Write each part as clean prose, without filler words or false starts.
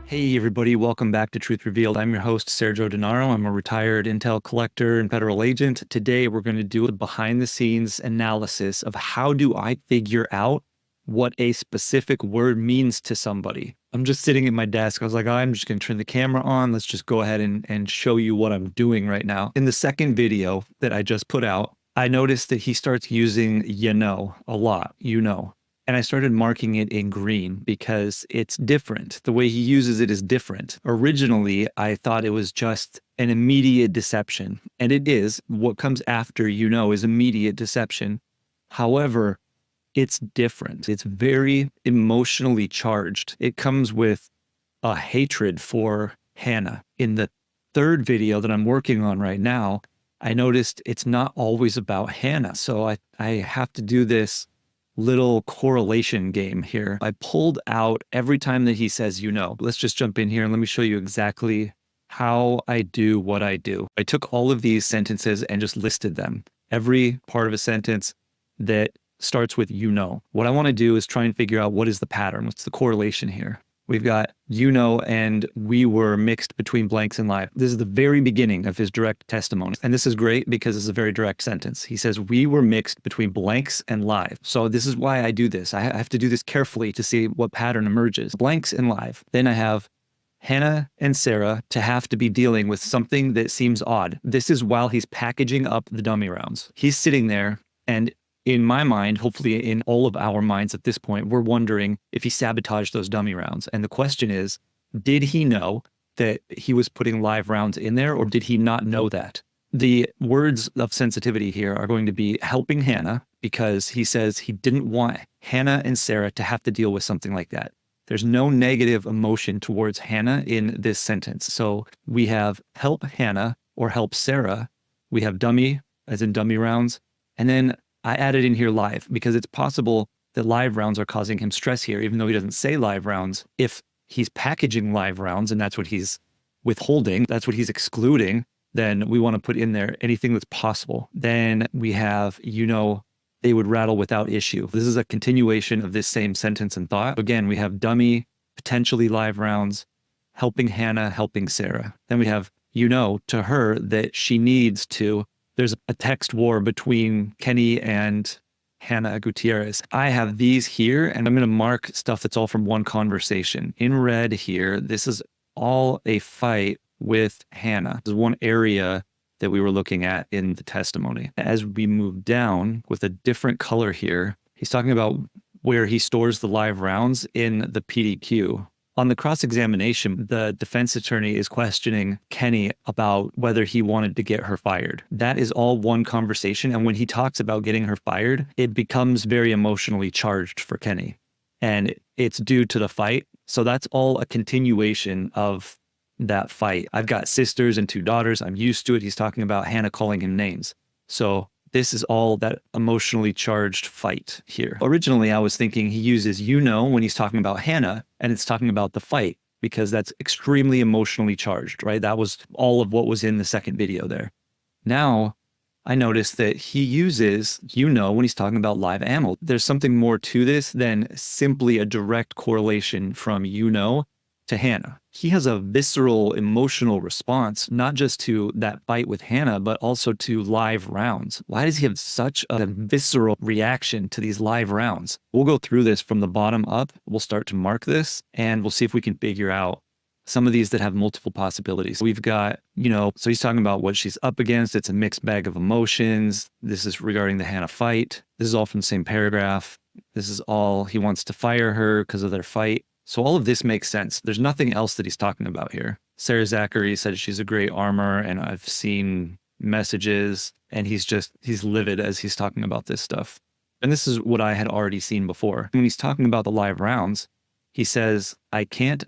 Hey everybody, welcome back to Truth Revealed. I'm your host, Sergio Denaro. I'm a retired intel collector and federal agent. Today we're going to do a behind the scenes analysis of how do I figure out what a specific word means to somebody. I'm just sitting at my desk. I was like, I'm just going to turn the camera on. Let's just go ahead and show you what I'm doing right now. In the second video that I just put out, I noticed that he starts using a lot, and I started marking it in green because it's different. The way he uses it is different. Originally, I thought it was just an immediate deception, and it is. What comes after is immediate deception. However, it's different. It's very emotionally charged. It comes with a hatred for Hanna. In the third video that I'm working on right now, I noticed it's not always about Hanna. So I have to do this little correlation game here. I pulled out every time that he says, Let's just jump in here and let me show you exactly how I do what I do. I took all of these sentences and just listed them. Every part of a sentence that starts with What I want to do is try and figure out what is the pattern, what's the correlation here. We've got and we were mixed between blanks and live. This is the very beginning of his direct testimony. And this is great because it's a very direct sentence. He says, we were mixed between blanks and live. So this is why I do this. I have to do this carefully to see what pattern emerges. Blanks and live. Then I have Hanna and Sarah to have to be dealing with something that seems odd. This is while he's packaging up the dummy rounds. He's sitting there, and in my mind, hopefully in all of our minds at this point, we're wondering if he sabotaged those dummy rounds. And the question is, did he know that he was putting live rounds in there, or did he not know that? The words of sensitivity here are going to be helping Hanna, because he says he didn't want Hanna and Sarah to have to deal with something like that. There's no negative emotion towards Hanna in this sentence. So we have help Hanna or help Sarah. We have dummy, as in dummy rounds. And then I added in here live because it's possible that live rounds are causing him stress here, even though he doesn't say live rounds. If he's packaging live rounds and that's what he's withholding, that's what he's excluding, then we want to put in there anything that's possible. Then we have, they would rattle without issue. This is a continuation of this same sentence and thought. Again, we have dummy, potentially live rounds, helping Hanna, helping Sarah. Then we have, to her that she needs to. There's a text war between Kenney and Hanna Gutierrez. I have these here, and I'm going to mark stuff that's all from one conversation. In red here, this is all a fight with Hanna. This is one area that we were looking at in the testimony. As we move down with a different color here, he's talking about where he stores the live rounds in the PDQ. On the cross-examination, the defense attorney is questioning Kenney about whether he wanted to get her fired. That is all one conversation. And when he talks about getting her fired, it becomes very emotionally charged for Kenney. And it's due to the fight. So that's all a continuation of that fight. I've got sisters and 2 daughters. I'm used to it. He's talking about Hanna calling him names. So this is all that emotionally charged fight here. Originally, I was thinking he uses when he's talking about Hanna, and it's talking about the fight, because that's extremely emotionally charged, right? That was all of what was in the second video there. Now, I noticed that he uses when he's talking about live ammo. There's something more to this than simply a direct correlation from to Hanna. He has a visceral emotional response, not just to that fight with Hanna, but also to live rounds. Why does he have such a visceral reaction to these live rounds? We'll go through this from the bottom up. We'll start to mark this, and we'll see if we can figure out some of these that have multiple possibilities. We've got, so he's talking about what she's up against. It's a mixed bag of emotions. This is regarding the Hanna fight. This is all from the same paragraph. This is all he wants to fire her because of their fight. So all of this makes sense. There's nothing else that he's talking about here. Sarah Zachary said she's a great armor, and I've seen messages, and he's livid as he's talking about this stuff. And this is what I had already seen before. When he's talking about the live rounds, he says, I can't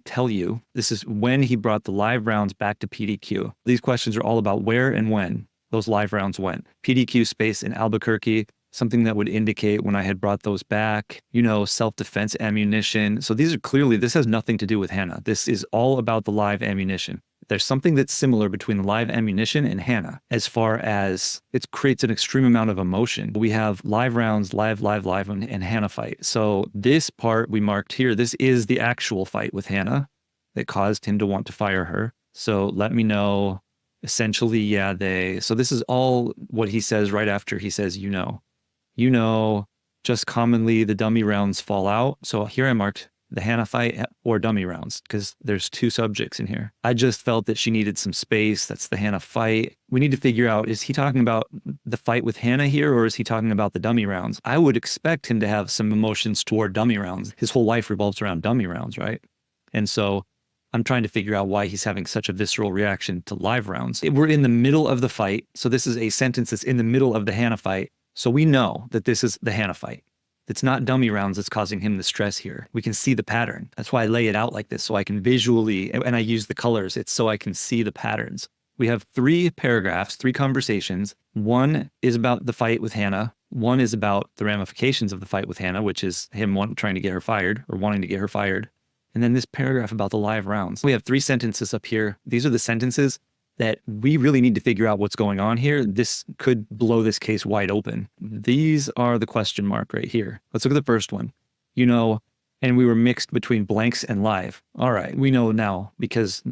tell you. This is when he brought the live rounds back to PDQ. These questions are all about where and when those live rounds went. PDQ space in Albuquerque, something that would indicate when I had brought those back, self-defense ammunition. So these are clearly, this has nothing to do with Hanna. This is all about the live ammunition. There's something that's similar between the live ammunition and Hanna, as far as it creates an extreme amount of emotion. We have live rounds, live, and Hanna fight. So this part we marked here, this is the actual fight with Hanna. that caused him to want to fire her. So let me know. Essentially, yeah, so this is all what he says right after he says, just commonly the dummy rounds fall out. So here I marked the Hanna fight or dummy rounds because there's two subjects in here. I just felt that she needed some space. That's the Hanna fight. We need to figure out, is he talking about the fight with Hanna here, or is he talking about the dummy rounds? I would expect him to have some emotions toward dummy rounds. His whole life revolves around dummy rounds, right? And so I'm trying to figure out why he's having such a visceral reaction to live rounds. We're in the middle of the fight. So this is a sentence that's in the middle of the Hanna fight. So we know that this is the Hanna fight. It's not dummy rounds that's causing him the stress here. We can see the pattern. That's why I lay it out like this, so I can visually, and I use the colors, it's so I can see the patterns. We have 3 paragraphs, 3 conversations. One is about the fight with Hanna. One is about the ramifications of the fight with Hanna, which is him trying to get her fired or wanting to get her fired. And then this paragraph about the live rounds. We have 3 sentences up here. These are the sentences that we really need to figure out what's going on here. This could blow this case wide open. These are the question mark right here. Let's look at the first one. And we were mixed between blanks and live. All right, we know now because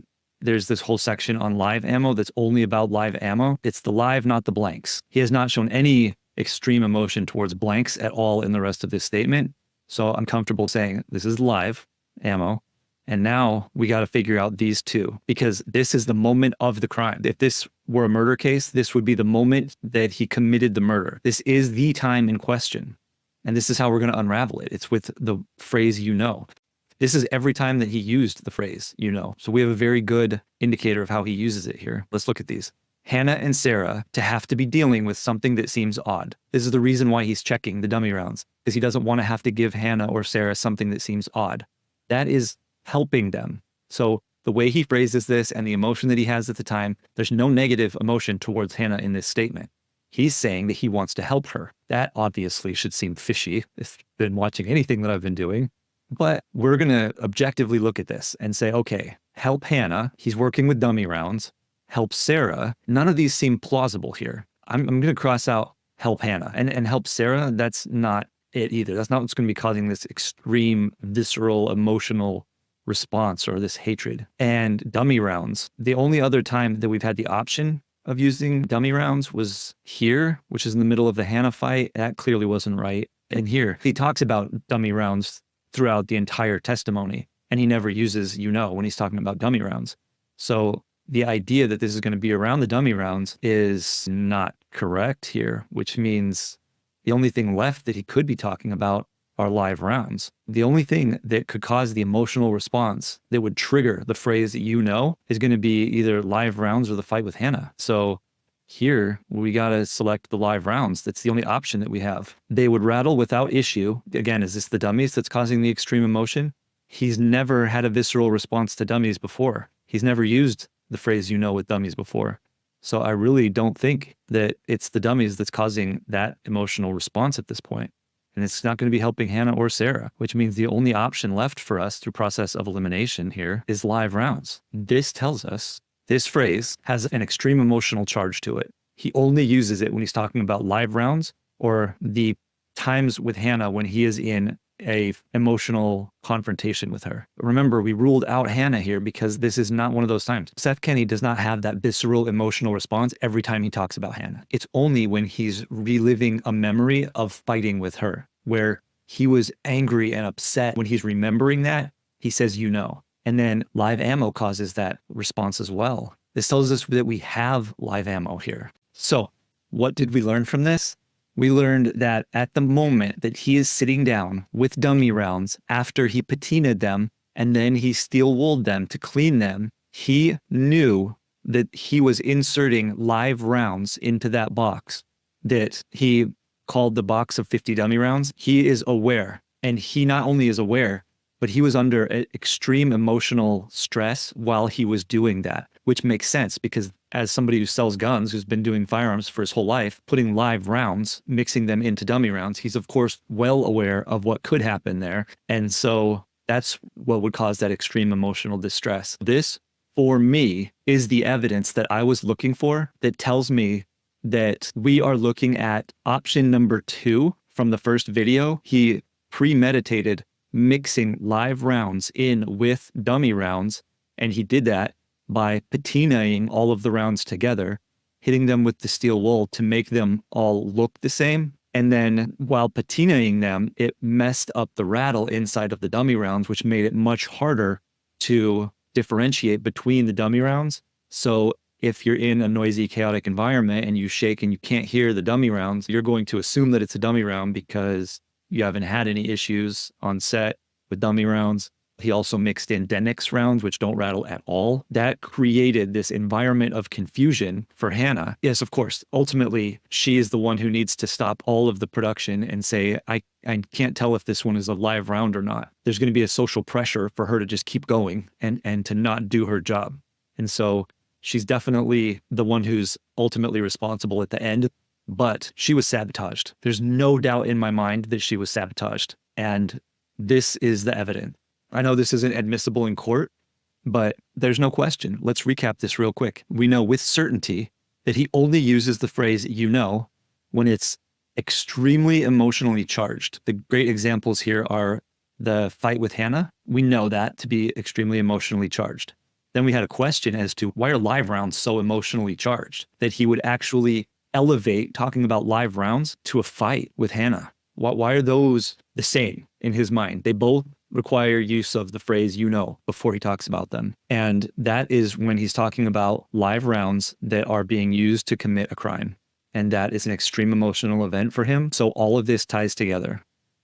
there's this whole section on live ammo that's only about live ammo. It's the live, not the blanks. He has not shown any extreme emotion towards blanks at all in the rest of this statement. So I'm comfortable saying this is live ammo. And now we got to figure out these 2 because this is the moment of the crime. If this were a murder case, this would be the moment that he committed the murder. This is the time in question. And this is how we're going to unravel it. It's with the phrase, This is every time that he used the phrase, So we have a very good indicator of how he uses it here. Let's look at these. Hanna and Sarah to have to be dealing with something that seems odd. This is the reason why he's checking the dummy rounds, because he doesn't want to have to give Hanna or Sarah something that seems odd. That is helping them. So the way he phrases this and the emotion that he has at the time, there's no negative emotion towards Hanna in this statement. He's saying that he wants to help her. That obviously should seem fishy if you've been watching anything that I've been doing. But we're going to objectively look at this and say, okay, help Hanna. He's working with dummy rounds. Help Sarah. None of these seem plausible here. I'm going to cross out help Hanna and help Sarah. That's not it either. That's not what's going to be causing this extreme, visceral, emotional response or this hatred. And dummy rounds. The only other time that we've had the option of using dummy rounds was here, which is in the middle of the Hanna fight. That clearly wasn't right. And here, he talks about dummy rounds throughout the entire testimony, and he never uses when he's talking about dummy rounds. So the idea that this is going to be around the dummy rounds is not correct here, which means the only thing left that he could be talking about are live rounds. The only thing that could cause the emotional response that would trigger the phrase is going to be either live rounds or the fight with Hanna. So here we got to select the live rounds. That's the only option that we have. They would rattle without issue. Again, is this the dummies that's causing the extreme emotion? He's never had a visceral response to dummies before. He's never used the phrase with dummies before. So I really don't think that it's the dummies that's causing that emotional response at this point. And it's not going to be helping Hanna or Sarah, which means the only option left for us through process of elimination here is live rounds. This tells us this phrase has an extreme emotional charge to it. He only uses it when he's talking about live rounds or the times with Hanna when he is in a emotional confrontation with her. Remember, we ruled out Hanna here because this is not one of those times. Seth Kenney does not have that visceral emotional response every time he talks about Hanna. It's only when he's reliving a memory of fighting with her, where he was angry and upset. When he's remembering that, he says, and then live ammo causes that response as well. This tells us that we have live ammo here. So what did we learn from this? We learned that at the moment that he is sitting down with dummy rounds after he patinaed them and then he steel-wooled them to clean them, he knew that he was inserting live rounds into that box that he called the box of 50 dummy rounds. He is aware, and he not only is aware, but he was under extreme emotional stress while he was doing that, which makes sense because as somebody who sells guns, who's been doing firearms for his whole life, putting live rounds, mixing them into dummy rounds, he's of course well aware of what could happen there. And so that's what would cause that extreme emotional distress. This, for me, is the evidence that I was looking for that tells me that we are looking at option number 2 from the first video. He premeditated mixing live rounds in with dummy rounds And he did that by patinaing all of the rounds together, hitting them with the steel wool to make them all look the same. And then while patinaing them, it messed up the rattle inside of the dummy rounds, which made it much harder to differentiate between the dummy rounds. So if you're in a noisy, chaotic environment and you shake and you can't hear the dummy rounds, you're going to assume that it's a dummy round because you haven't had any issues on set with dummy rounds. He also mixed in Denix rounds, which don't rattle at all. That created this environment of confusion for Hanna. Yes, of course, ultimately, she is the one who needs to stop all of the production and say, I can't tell if this one is a live round or not. There's going to be a social pressure for her to just keep going and to not do her job. And so she's definitely the one who's ultimately responsible at the end, but she was sabotaged. There's no doubt in my mind that she was sabotaged. And this is the evidence. I know this isn't admissible in court, but there's no question. Let's recap this real quick. We know with certainty that he only uses the phrase, you know, when it's extremely emotionally charged. The great examples here are the fight with Hanna. We know that to be extremely emotionally charged. Then we had a question as to why are live rounds so emotionally charged that he would actually elevate talking about live rounds to a fight with Hanna. Why are those the same in his mind? They both require use of the phrase, you know, before he talks about them. And that is when he's talking about live rounds that are being used to commit a crime. And that is an extreme emotional event for him. So all of this ties together.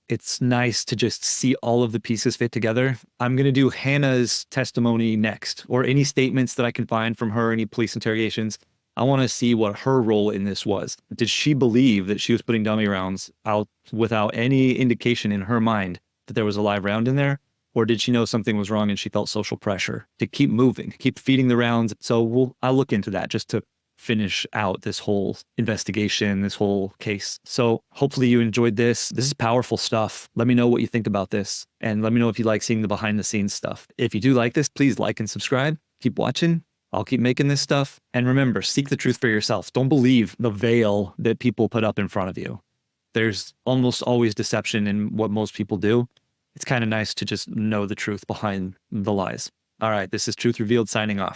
It's nice to just see all of the pieces fit together. I'm going to do Hanna's testimony next, or any statements that I can find from her, any police interrogations. I want to see what her role in this was. Did she believe that she was putting dummy rounds out without any indication in her mind that there was a live round in there? Or did she know something was wrong and she felt social pressure to keep moving, keep feeding the rounds? So I'll look into that just to finish out this whole investigation, this whole case. So hopefully you enjoyed this. This is powerful stuff. Let me know what you think about this. And let me know if you like seeing the behind the scenes stuff. If you do like this, please like and subscribe. Keep watching. I'll keep making this stuff. And remember, seek the truth for yourself. Don't believe the veil that people put up in front of you. There's almost always deception in what most people do. It's kind of nice to just know the truth behind the lies. All right, this is Truth Revealed signing off.